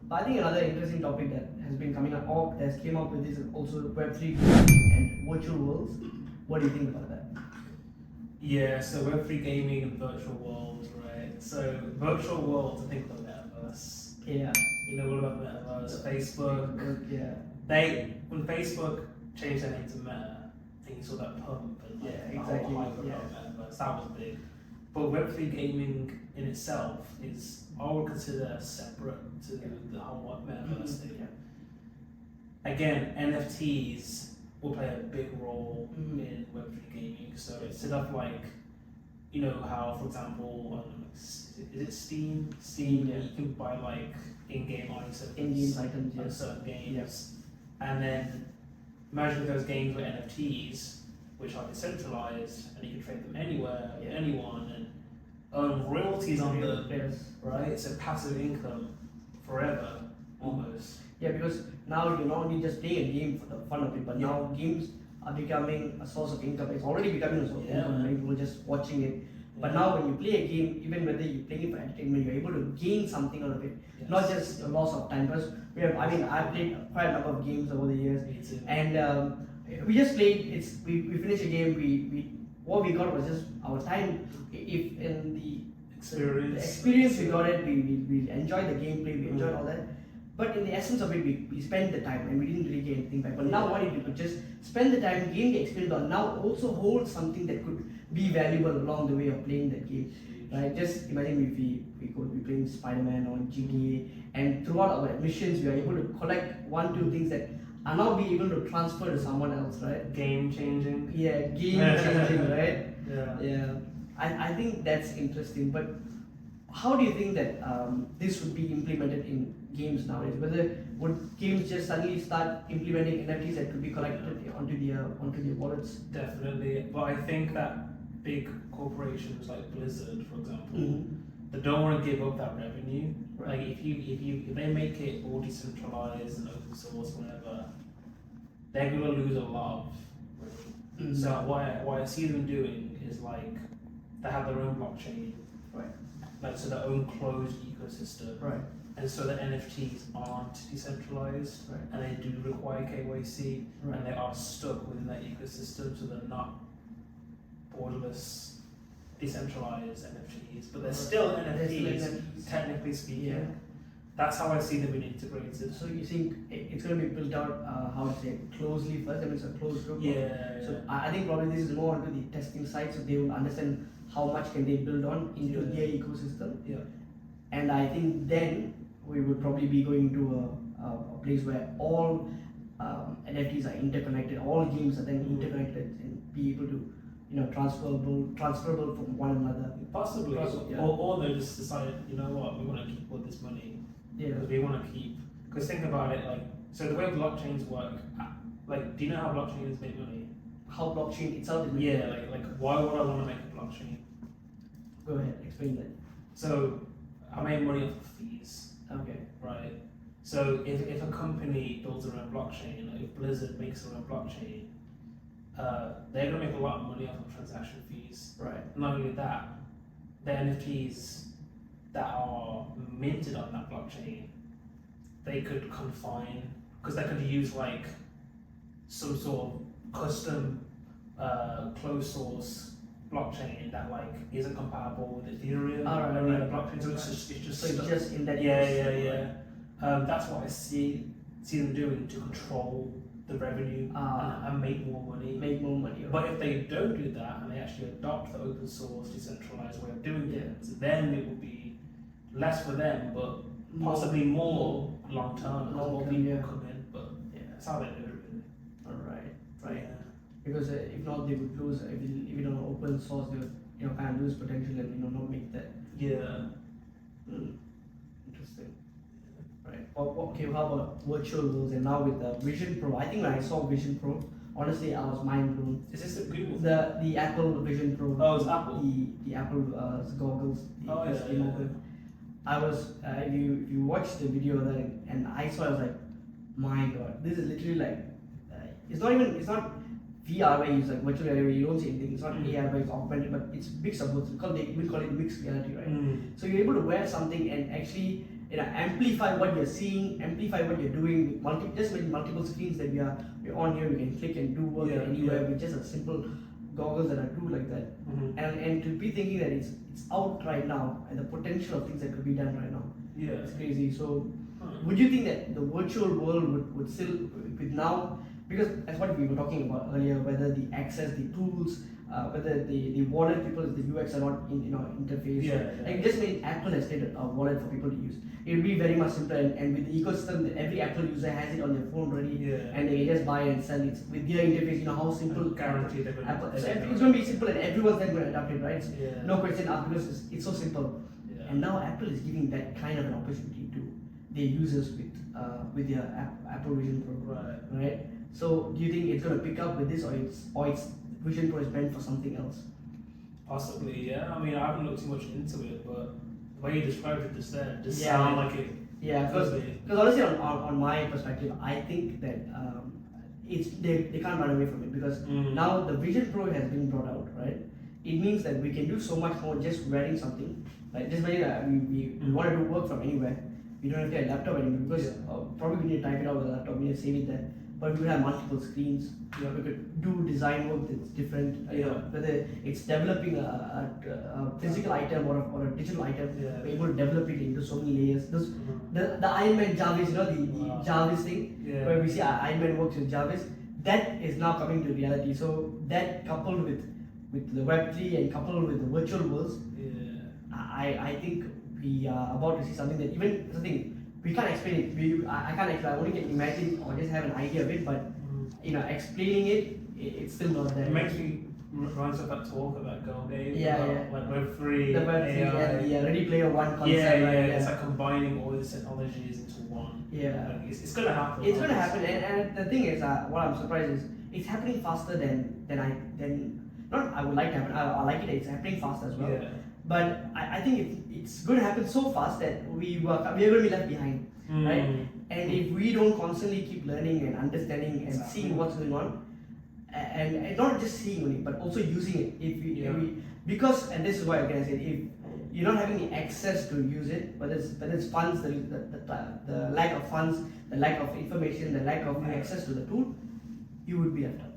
But I think another interesting topic that has been coming up, or that came up with, is also Web3 and virtual worlds. What do you think about that? Yeah, so Web3 gaming and virtual worlds, right? So virtual worlds, I think of the Metaverse. Yeah. You know what about Metaverse? Facebook. Yeah. When Facebook changed their name to Meta, I think you saw that pump and like, Yeah, exactly. the whole hype around Metaverse. That was big. But Web3 gaming in itself is, I would consider separate to the whole Metaverse thing. Yeah. Again, NFTs will play a big role in Web3 gaming. So instead of like, you know how, for example, is it Steam? Yeah. You can buy like in-game items, items, on yeah. certain games, and then imagine those games were NFTs, which are decentralized, and you can trade them anywhere, with anyone, and earn royalties on them, right? It's a passive income forever, almost. Yeah, because now you're not only just playing a game for the fun of it, but now games are becoming a source of income. It's already becoming a source of income, right? People just watching it. But now when you play a game, even whether you're playing it for entertainment, you're able to gain something out of it. Not just a loss of time. Because I've played quite a number of games over the years. Me too. And we just played, we finished a game, what we got was just our time. If in the experience we got it, we enjoyed the gameplay, we enjoyed all that. But in the essence of it, we spent the time and we didn't really get anything back. But now what if you could just spend the time, gain the experience, but now also hold something that could be valuable along the way of playing that game. Right? Just imagine if we could be playing Spider-Man or GTA, and throughout our missions we are able to collect 1-2 things that are now be able to transfer to someone else, right? Game changing. Yeah, game changing, right? Yeah. I think that's interesting. But how do you think that this would be implemented in games nowadays? Whether would games just suddenly start implementing NFTs that could be collected onto the wallets? Definitely, but I think that big corporations like Blizzard, for example, they don't want to give up that revenue. Right. Like if they make it all decentralized and open source, whatever, they're gonna lose a lot of revenue. So what I see them doing is like they have their own blockchain, Right. like so their own closed ecosystem, Right. and so the NFTs aren't decentralized, Right. and they do require KYC, Right. and they are stuck within that ecosystem, so they're not borderless, decentralized NFTs, but they're still NFTs, technically speaking. Yeah. That's how I see them being integrated. So you think it's going to be built out, how to say, closely first? I mean, it's a closed group. Yeah. So I think probably this is more onto the testing side, so they will understand how much can they build on into their ecosystem. Yeah. And I think then we would probably be going to a place where all NFTs are interconnected, all games are then interconnected and be able to, transferable from one another. Possibly. Yeah. Or they just decide, you know what, we want to keep all this money. Yeah. Because we want to keep. Because think about it, like, so the way blockchains work, like, do you know how blockchains make money? How blockchain itself is. Yeah, like why would I want to make a blockchain? Go ahead, explain that. So I make money off of fees. Okay. Right. So if a company builds their own blockchain, like if Blizzard makes their own blockchain, they're gonna make a lot of money off of transaction fees. Right. Not only that, the NFTs that are minted on that blockchain, they could confine, because they could use like some sort of custom closed source blockchain that like isn't compatible with Ethereum or any other blockchain. So it's just in that. Yeah. That's what I see them doing to control the revenue and make more money. But if they don't do that and they actually adopt the open source decentralized way of doing things, then it will be less for them, but possibly more long term, because more people come in. But that's how they do it, really. Alright. Yeah. Because if not, they would lose. If you don't open source, they would kind of lose potential and not make that. Yeah. Interesting. Right. Okay. How about virtual worlds? And now with the Vision Pro, I think when I saw Vision Pro, honestly, I was mind blown. Is this a Google? The Apple Vision Pro. Oh, it's Apple. The Apple goggles. Yeah. I was if you watch the video of that and I saw, I was like, my God, this is literally like it's not VR where you use like virtual reality where you don't see anything. It's not AR where it's augmented, but it's mix of both. They will call it mixed reality, right? So you're able to wear something and actually amplify what you're seeing, amplify what you're doing with just with multiple screens that we're on here. We can click and do work anywhere with just a simple goggles that are do like that. And to be thinking that it's out right now and the potential of things that could be done right now. It's crazy. So would you think that the virtual world would still with now, because that's what we were talking about earlier, whether the access, the tools, whether the wallet people, the UX are not in interface. Like just made Apple has created a wallet for people to use. It will be very much simpler, and with the ecosystem that every Apple user has it on their phone ready, and they just buy and sell it with their interface. How simple guaranteed Apple. So it's going to be simple, and everyone's then going to adopt it, right? No question asked, because it's so simple. And now Apple is giving that kind of an opportunity to their users with their Apple Vision Pro, right? So do you think it's going to pick up with this, or it's Vision Pro is meant for something else? Possibly, yeah. I mean, I haven't looked too much into it, but the way you described it just there does sound like it. Yeah, because honestly, on my perspective, I think that they can't run away from it, because now the Vision Pro has been brought out, right? It means that we can do so much more just wearing something. Like just imagine that we want to do work from anywhere. We don't have to get a laptop anymore, because probably we need to type it out with a laptop. We need to save it there. But we would have multiple screens. We could do design work that's different. Whether it's developing a physical item or a digital item, we're able to develop it into so many layers. The Iron Man Jarvis, the Jarvis thing, where we see Iron Man works with Jarvis, that is now coming to reality. So that coupled with the Web3 and coupled with the virtual worlds, I think we are about to see something that even something we can't explain it. I can't explain. I only can imagine or just have an idea of it. But explaining it's still not there. It makes me reminds of that talk about Go Game. Like Web3, the Web3 and the Ready Player One concept. It's like combining all these technologies into one. Like it's gonna happen. It's gonna happen, and the thing is, what I'm surprised is it's happening faster than not I would like to happen. I like it. It's happening fast as well. But I think it's going to happen so fast that we are going to be left behind, right? And if we don't constantly keep learning and understanding and seeing what's going on, and not just seeing only, but also using it, if we because, and this is why again I said, if you're not having the access to use it, whether it's funds, the lack of funds, the lack of information, the lack of access to the tool, you would be left out.